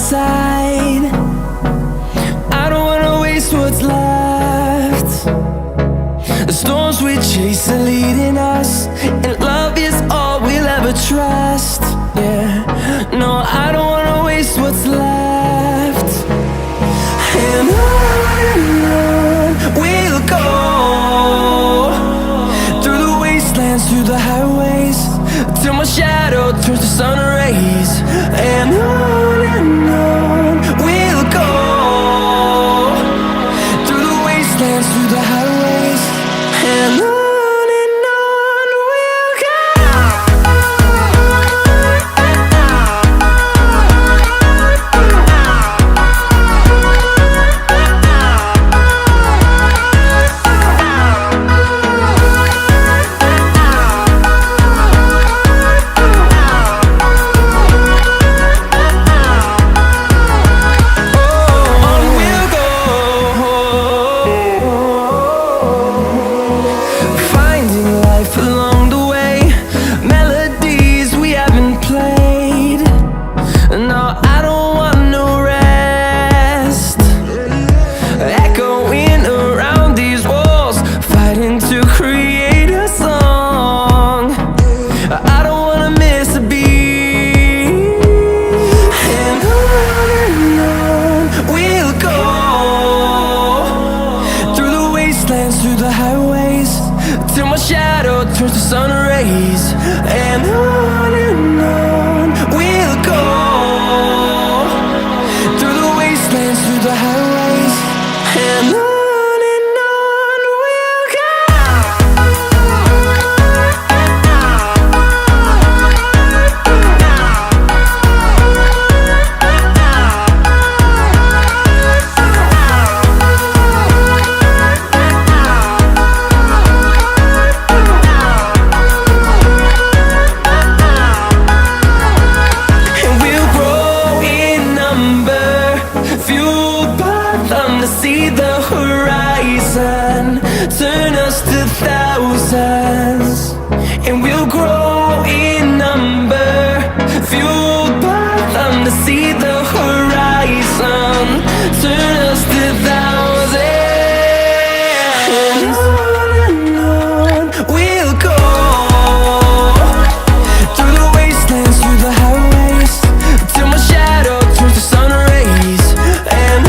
side. I don't wanna waste what's left. The storms we chase are leading us, and love is all we'll ever trust. Yeah, no, I don't wanna waste what's left. And on we'll go, through the wastelands, through the highways, till my shadow turns to sun rays. And on we'll go, through the wastelands, through the highways, and on we'll go. Through the highways, till my shadow turns to sun rays. And on we'll go, through the wastelands, through the highways, and on we'll go. See the horizon turn us to thousands, and we'll grow in number, fueled by them. To see the horizon turn us to thousands, and on we'll go, through the wastelands, through the highways, till my shadow turns to sun rays. And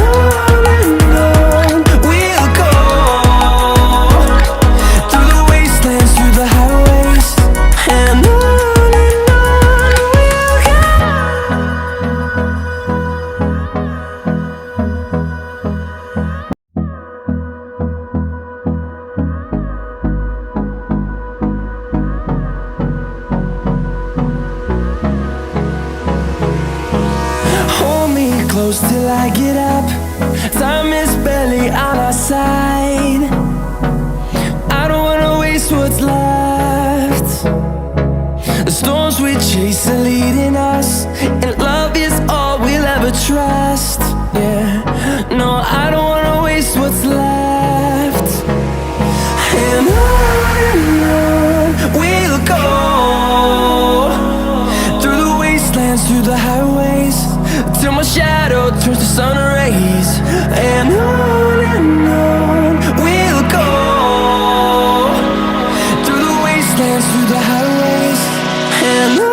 close till I get up. Time is barely on our side. I don't wanna waste what's left. The storms we chase are leading us, and love is all we'll ever trust. Yeah, no, I don't wanna waste what's left. And on we'll go, through the wastelands, through the highways, till my shadow turns to sun rays. And on we'll go, through the wastelands, through the highways, and on.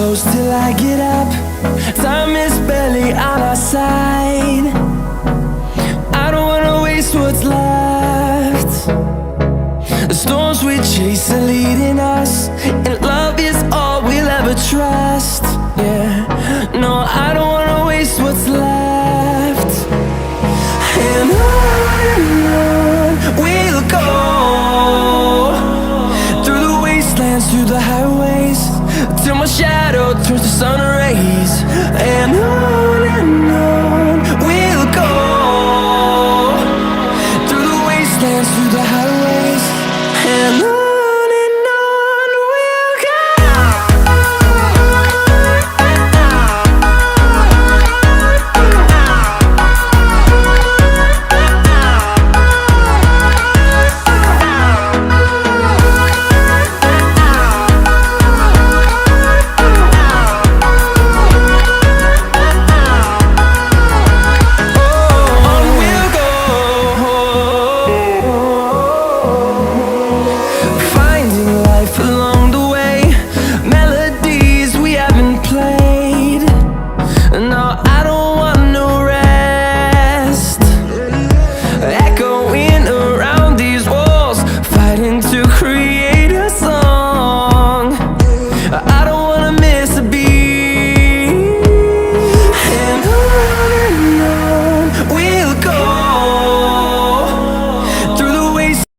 close till I get up. Time is barely on our side. I don't wanna waste what's left. The storms we chase are leading us, and love is all we'll ever trust. Yeah, no, I don't wanna waste what's left.